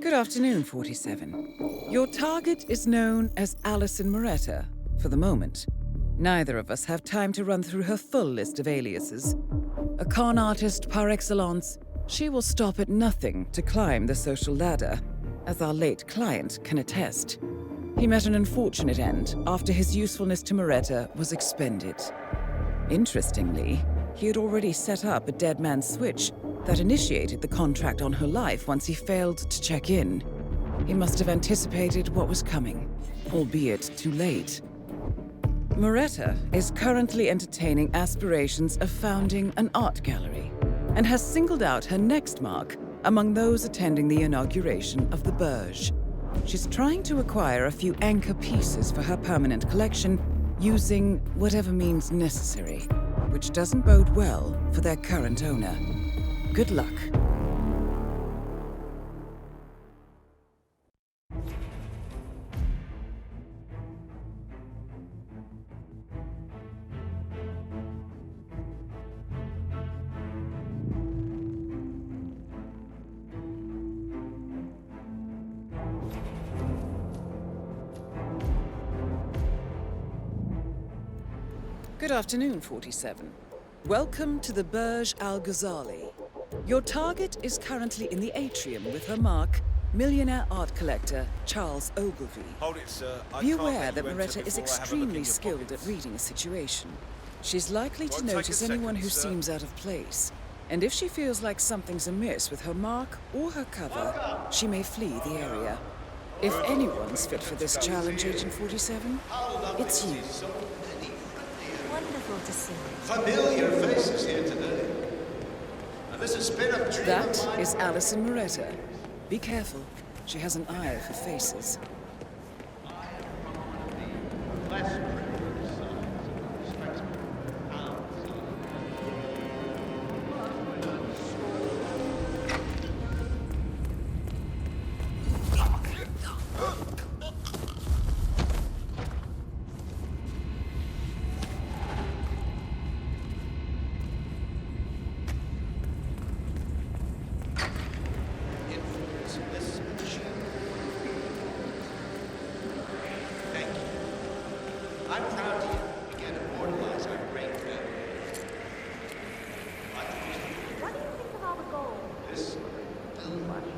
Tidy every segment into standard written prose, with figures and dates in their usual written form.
Good afternoon, 47. Your target is known as Allison Moretta, for the moment. Neither of us have time to run through her full list of aliases. A con artist par excellence, she will stop at nothing to climb the social ladder, as our late client can attest. He met an unfortunate end after his usefulness to Moretta was expended. Interestingly, he had already set up a dead man's switch that initiated the contract on her life once he failed to check in. He must have anticipated what was coming, albeit too late. Moretta is currently entertaining aspirations of founding an art gallery and has singled out her next mark among those attending the inauguration of the Burj. She's trying to acquire a few anchor pieces for her permanent collection using whatever means necessary, which doesn't bode well for their current owner. Good luck. Good afternoon, 47. Welcome to the Burj Al Ghazali. Your target is currently in the atrium with her mark, millionaire art collector Charles Ogilvy. Hold it, sir. Be aware that Moretta is extremely skilled at reading a situation. She's likely to notice anyone who seems out of place. And if she feels like something's amiss with her mark or her cover, she may flee the area. If anyone's fit for this challenge, Agent 47, it's you. Wonderful to see. Familiar faces here today. And this is spin up dream That of mine. is Allison Moretta. Be careful. She has an eye for faces. I'm proud to again immortalize our great family. What do you think of all the gold? This will money.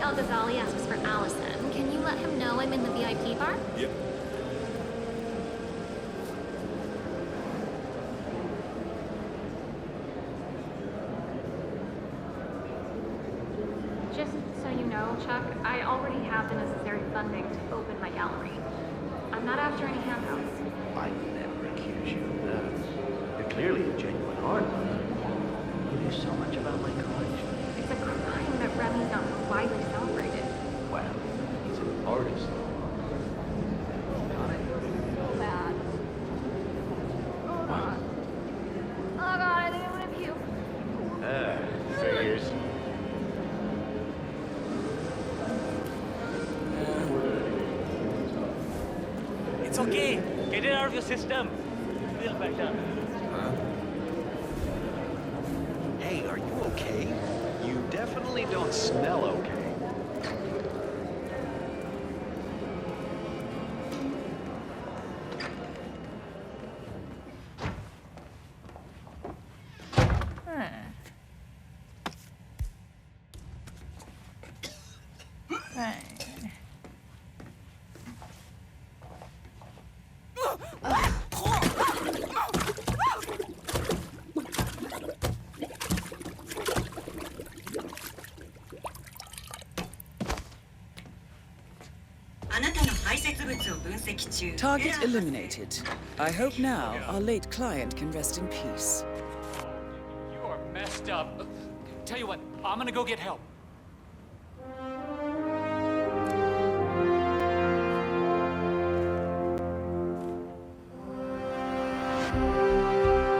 Al Ghazali asks for Allison. Can you let him know I'm in the VIP bar? Yep. Just so you know, Chuck, I already have the necessary funding to open my gallery. I'm not after any handouts. I never accuse you of that. You're clearly a genuine art lover. You know so much about my collection. It's a crime that Remy's not more widely celebrated. Well, he's an artist. So bad. Oh god. Oh god, I think I'm gonna puke. Figures. It's okay. Get it out of your system. Feel better. Hey, are you okay? You definitely don't smell okay. Target eliminated. I hope now our late client can rest in peace. You are messed up. Tell you what, I'm gonna go get help.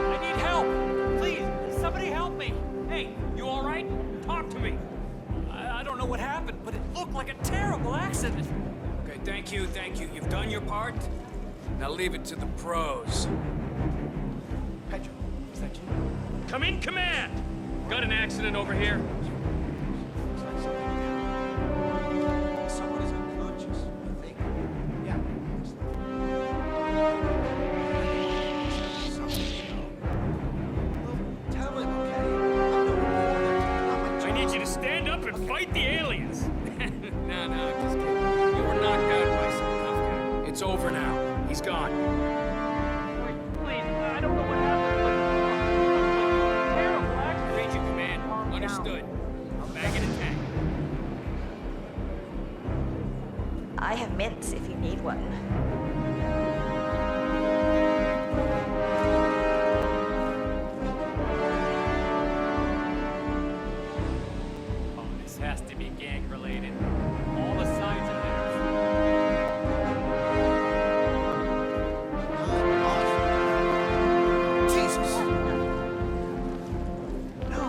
I need help! Please, somebody help me! Hey, you all right? Talk to me. I don't know what happened, but it looked like a terrible accident. Okay, thank you. You've done your part. Now leave it to the pros. Pedro, is that you? Come in, command! Got an accident over here. Someone is unconscious, I think. Yeah. Tell him, okay? I'm the reporter. I need you to stand up and fight the aliens. No, just kidding. You were knocked out by some tough guy. It's over now. He's gone. Please, I don't know what happened, but it looked like a terrible accident. Read you, command. Understood. I'll bag it in tank. I have mints if you need one. Oh, this has to be gang-related. All the signs are there. Jesus! No!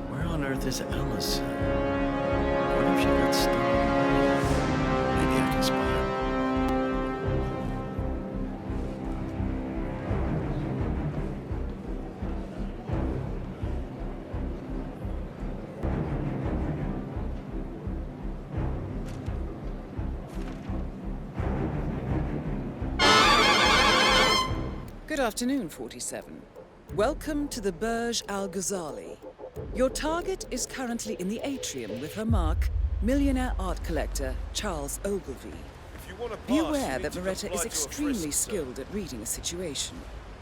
Where on earth is Allison? What if she got stuck? Maybe I can spot her. Good afternoon, 47. Welcome to the Burj Al Ghazali. Your target is currently in the atrium with her mark, millionaire art collector Charles Ogilvy. Be aware that Moretta is extremely skilled at reading a situation.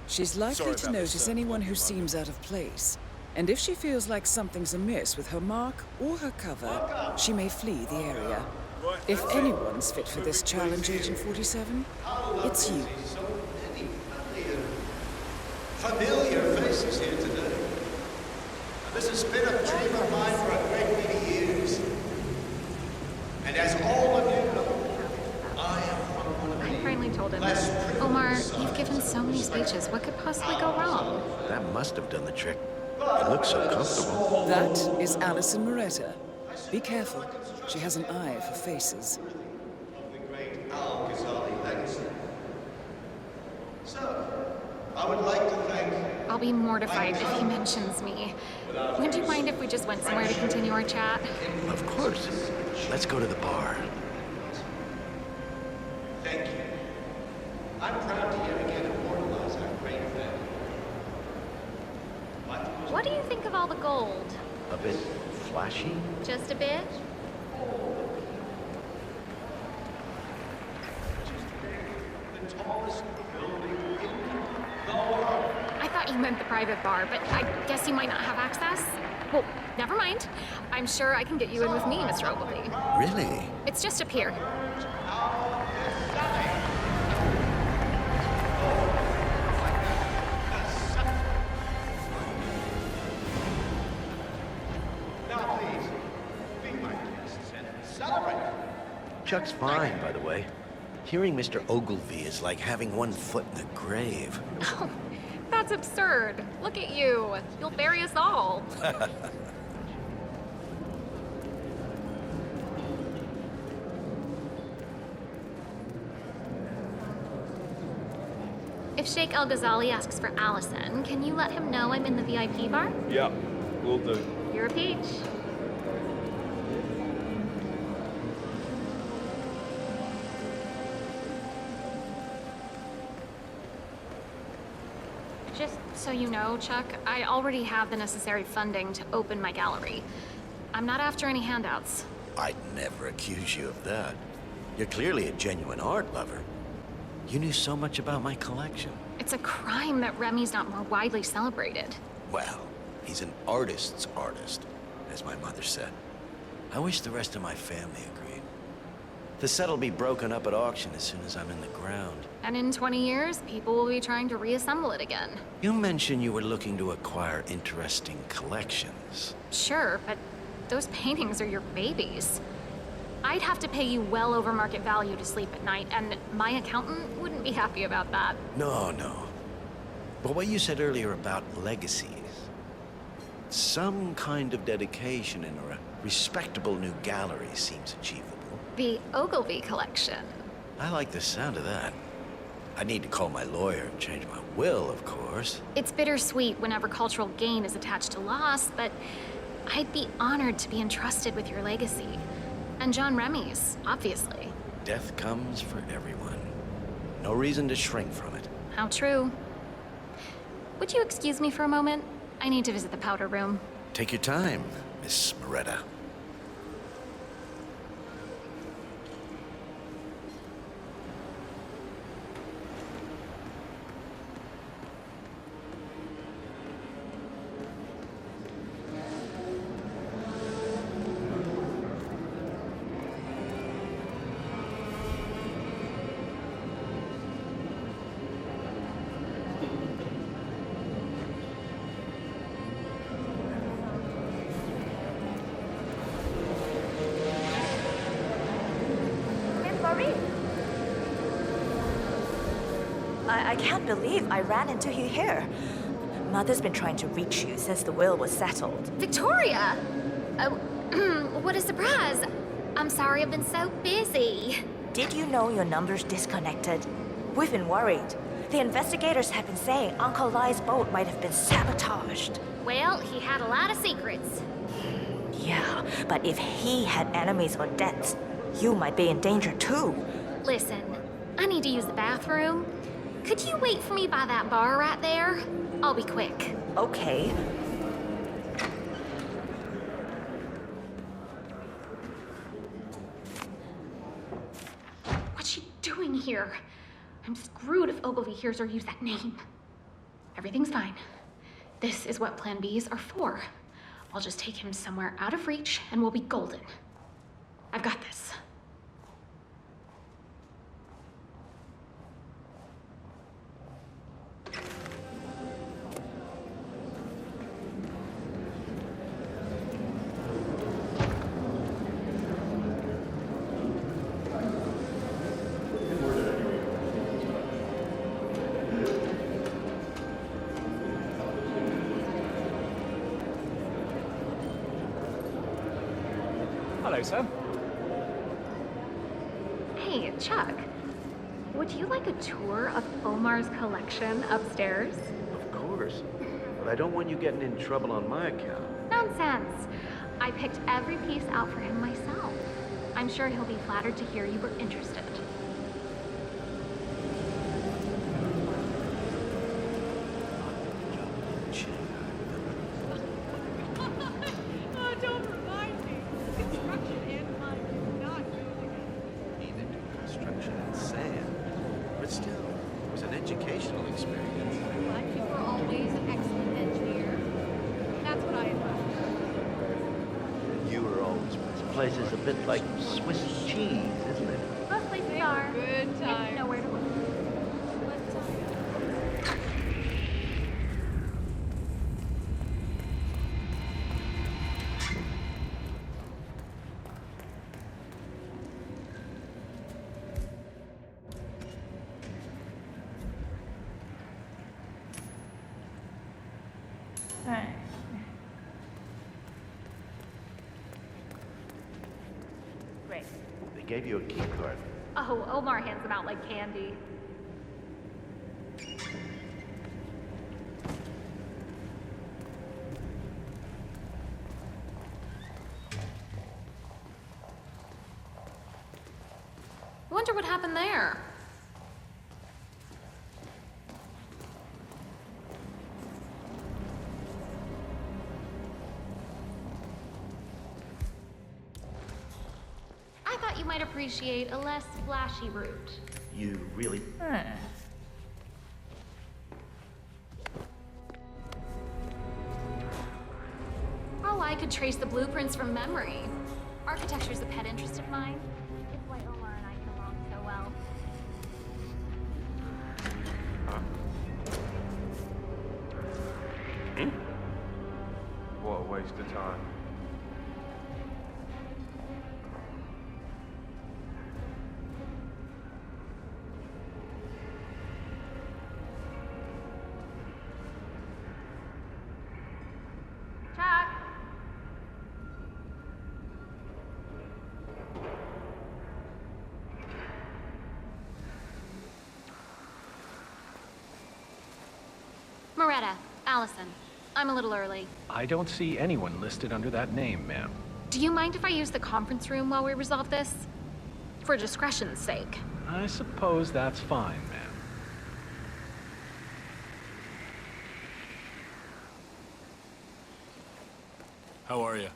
She's likely to notice anyone who seems out of place. And if she feels like something's amiss with her mark or her cover, she may flee the area. If anyone's fit for this challenge, Agent 47, it's you. So many familiar faces here today. Now, this has been a dream of mine for a great many years. And as all of you know, I am from one of I the finally told him. less privileged Omar, you've sides given so many speeches. What could possibly go wrong? That must have done the trick. It looks so comfortable. That is Allison Moretta. Be careful. She has an eye for faces. of the great Al-Ghazali legacy. So, I would like to thank I'll be mortified if he mentions me. Would you mind if we just went somewhere to continue our chat? Of course. Let's go to the bar. Thank you. I'm proud to yet again immortalize our great family. What do you think of all the gold? A bit flashy? Just a bit? The tallest building in the world. I thought you meant the private bar, but I guess you might not have access. Well, never mind. I'm sure I can get you in with me, Mr. Ogilvy. Really? It's just up here. Now please, be my guests and celebrate. Chuck's fine, by the way. Hearing Mr. Ogilvy is like having one foot in the grave. Oh, that's absurd. Look at you. You'll bury us all. If Sheikh Al-Ghazali asks for Allison, can you let him know I'm in the VIP bar? Yeah, will do. You're a peach. Just so you know, Chuck, I already have the necessary funding to open my gallery. I'm not after any handouts. I'd never accuse you of that. You're clearly a genuine art lover. You knew so much about my collection. It's a crime that Remy's not more widely celebrated. Well, he's an artist's artist, as my mother said. I wish the rest of my family agreed. The set'll be broken up at auction as soon as I'm in the ground. And in 20 years, people will be trying to reassemble it again. You mentioned you were looking to acquire interesting collections. Sure, but those paintings are your babies. I'd have to pay you well over market value to sleep at night, and my accountant wouldn't be happy about that. No. But what you said earlier about legacies, some kind of dedication in a respectable new gallery seems achievable. The Ogilvy collection. I like the sound of that. I need to call my lawyer and change my will, of course. It's bittersweet whenever cultural gain is attached to loss, but I'd be honored to be entrusted with your legacy. And John Remy's, obviously. Death comes for everyone. No reason to shrink from it. How true. Would you excuse me for a moment? I need to visit the powder room. Take your time, Miss Moretta. I can't believe I ran into you here. Mother's been trying to reach you since the will was settled. Victoria! Oh, what a surprise! I'm sorry I've been so busy. Did you know your number's disconnected? We've been worried. The investigators have been saying Uncle Lai's boat might have been sabotaged. Well, he had a lot of secrets. Yeah, but if he had enemies or debts, you might be in danger too. Listen, I need to use the bathroom. Could you wait for me by that bar right there? I'll be quick. Okay. What's she doing here? I'm screwed if Ogilvy hears her use that name. Everything's fine. This is what Plan Bs are for. I'll just take him somewhere out of reach and we'll be golden. I've got this. Hello, sir. Hey, Chuck. Would you like a tour of Omar's collection upstairs? Of course. But I don't want you getting in trouble on my account. Nonsense. I picked every piece out for him myself. I'm sure he'll be flattered to hear you were interested. Oh, don't remind me. Construction and mine do not go together. Neither do construction and sand. But still, it was an educational experience. But you were always an excellent engineer. That's what I admire. You were always This place is a bit like Swiss cheese, isn't it? Most places are. Good If you time. know where to look. Great. They gave you a key card. Oh, Omar hands them out like candy. Wonder what happened there. I thought you might appreciate a less flashy route. You really... I could trace the blueprints from memory. Architecture's a pet interest of mine. It's why Omar and I get along so well. What a waste of time. Chuck! Moretta, Allison. I'm a little early. I don't see anyone listed under that name, ma'am. Do you mind if I use the conference room while we resolve this? For discretion's sake. I suppose that's fine, ma'am. How are you?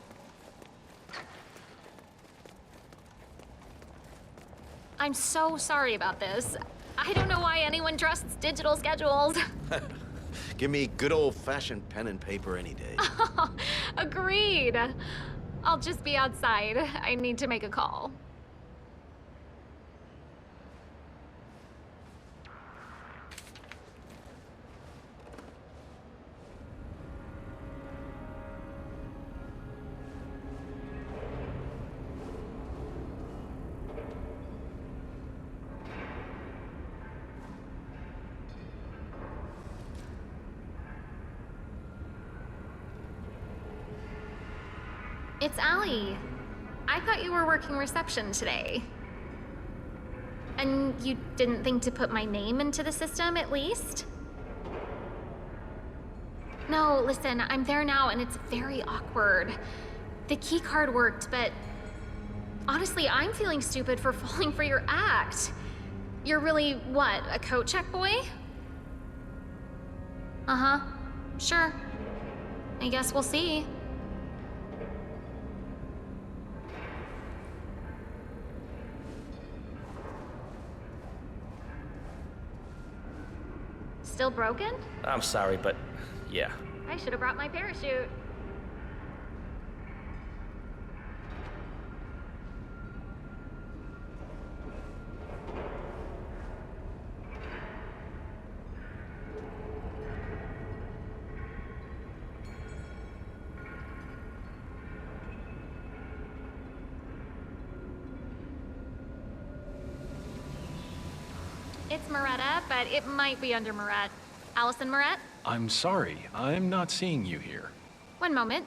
I'm so sorry about this. I don't know why anyone trusts digital schedules. Give me good old-fashioned pen and paper any day. Agreed. I'll just be outside. I need to make a call. It's Allie. I thought you were working reception today. And you didn't think to put my name into the system, at least? No, listen, I'm there now and it's very awkward. The keycard worked, but honestly, I'm feeling stupid for falling for your act. You're really, what, a coat check boy? Uh-huh, sure. I guess we'll see. Still broken? I'm sorry, but yeah. I should have brought my parachute. It's Moretta, but it might be under Morette. Allison Moretta? I'm sorry, I'm not seeing you here. One moment.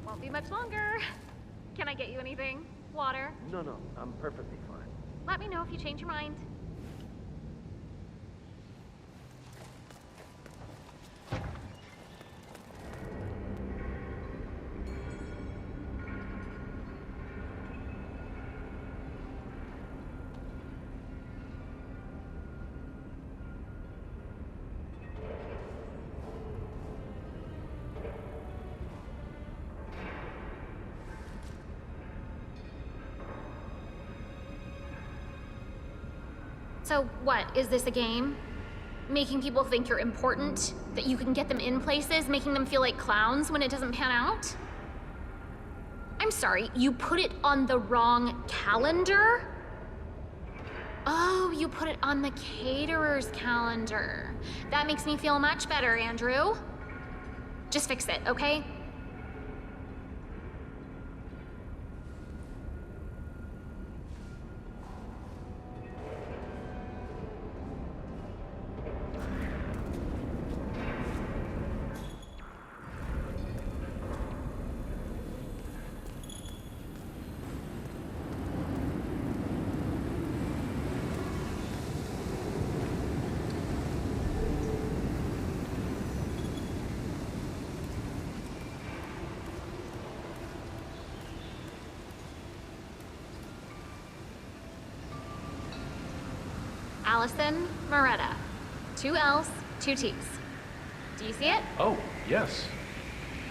Won't be much longer. Can I get you anything? Water? No, I'm perfectly fine. Let me know if you change your mind. So what, is this a game? Making people think you're important? That you can get them in places, making them feel like clowns when it doesn't pan out? I'm sorry, you put it on the wrong calendar? Oh, you put it on the caterer's calendar. That makes me feel much better, Andrew. Just fix it, okay? Allison Moretta. 2 L's, 2 T's. Do you see it? Oh, yes.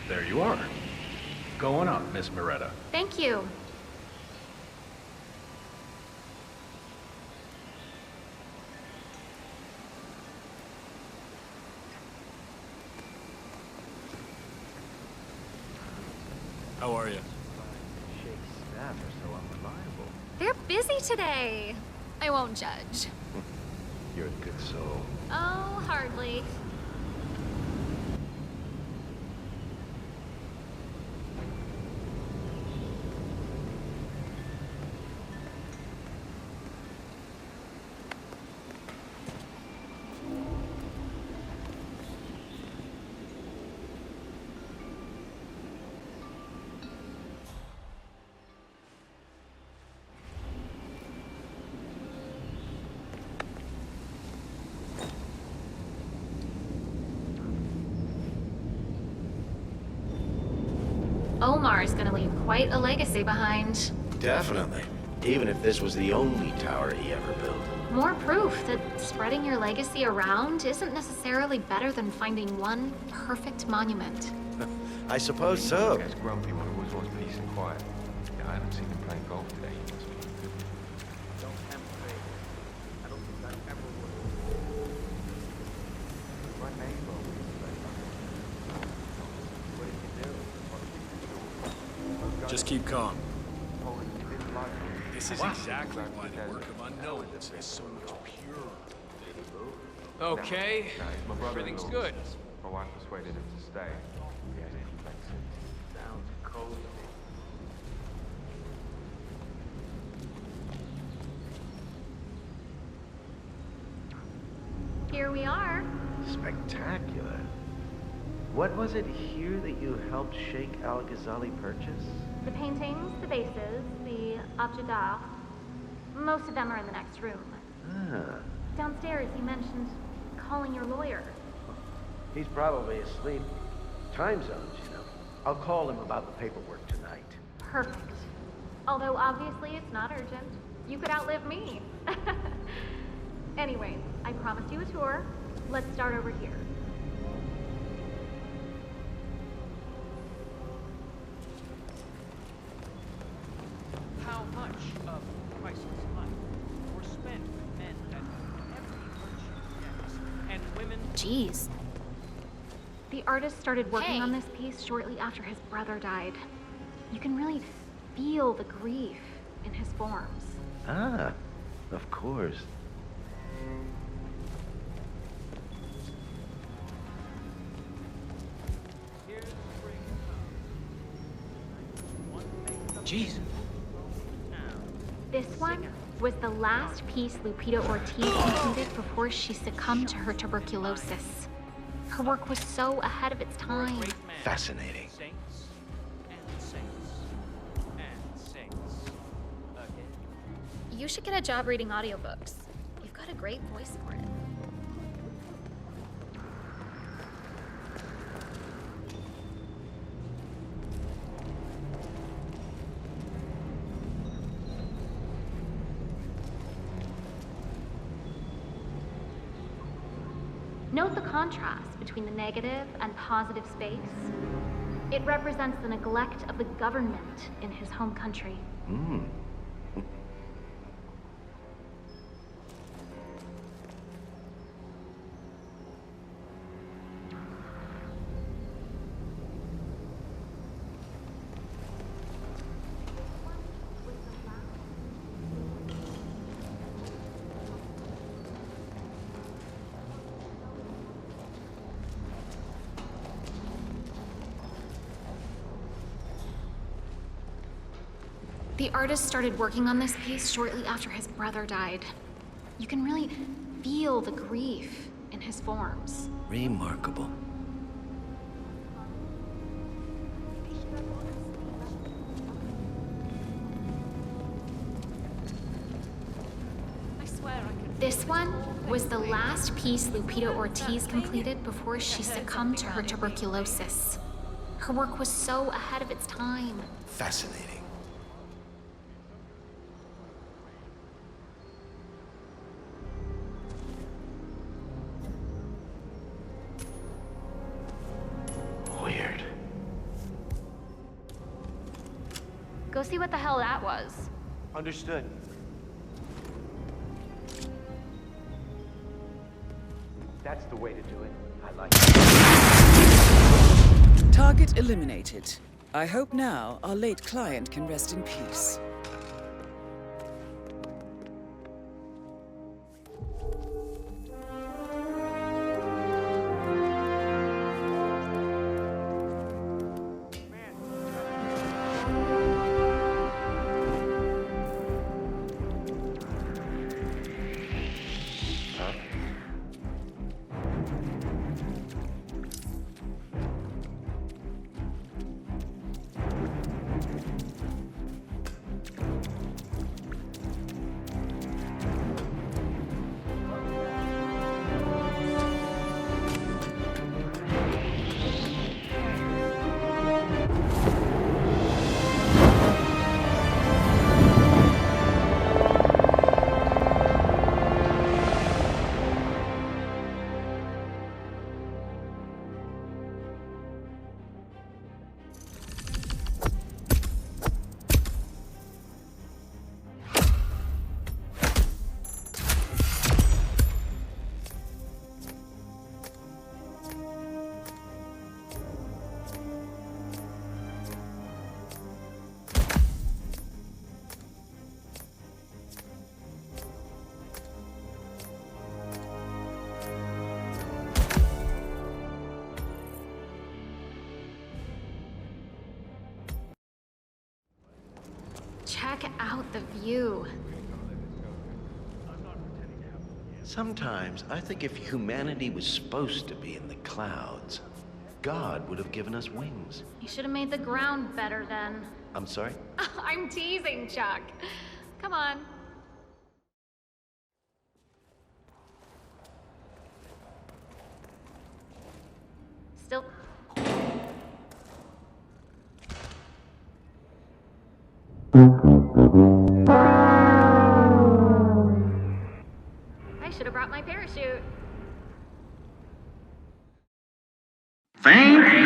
There you are. Going up, Miss Moretta. Thank you. How are you? Shake's staff are so unreliable. They're busy today. I won't judge. You're a good soul. Oh, hardly. Omar's gonna leave quite a legacy behind. Definitely. Even if this was the only tower he ever built. More proof that spreading your legacy around isn't necessarily better than finding one perfect monument. I suppose so. Gets grumpy when it always wants peace and quiet. Yeah, I haven't seen him playing golf today. He must be. Don't tempt fate. I don't think I ever would. My neighbor was like, what did you do? Just keep calm. Oh, he didn't like it. This is exactly why the work of unknowns is so much purer. Okay, No, he's my brother-in-law. everything's good. My wife persuaded him to stay. Yeah, it makes sense. Sounds cozy. Here we are. Spectacular. What was it here that you helped Sheikh Al-Ghazali purchase? The paintings, the vases, the objets d'art. Most of them are in the next room. Ah, Downstairs, you mentioned calling your lawyer. he's probably asleep. Time zones, you know. I'll call him about the paperwork tonight. Perfect. Although obviously it's not urgent. You could outlive me. Anyway, I promised you a tour. Let's start over here. How much of priceless life were spent with men that every virtue gets, and women... Jeez. The artist started working on this piece shortly after his brother died. You can really feel the grief in his forms. Ah, of course. Jeez. This one was the last piece Lupita Ortiz completed before she succumbed to her tuberculosis. Her work was so ahead of its time. Fascinating. Saints and saints and saints again. You should get a job reading audiobooks. You've got a great voice for it. Note the contrast between the negative and positive space. It represents the neglect of the government in his home country. Hmm. The artist started working on this piece shortly after his brother died. You can really feel the grief in his forms. Remarkable. I swear I could. This one was the last piece Lupita Ortiz completed before she succumbed to her tuberculosis. Her work was so ahead of its time. Fascinating. Weird. Go see what the hell that was. Understood. That's the way to do it. I like it. Target eliminated. I hope now our late client can rest in peace. Check out the view. Sometimes I think if humanity was supposed to be in the clouds, God would have given us wings. You should have made the ground better then. I'm sorry? I'm teasing, Chuck. Come on. Still. I should have brought my parachute. Thank you.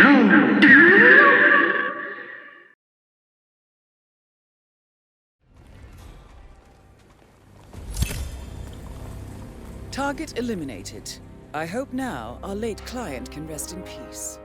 Target eliminated. I hope now our late client can rest in peace.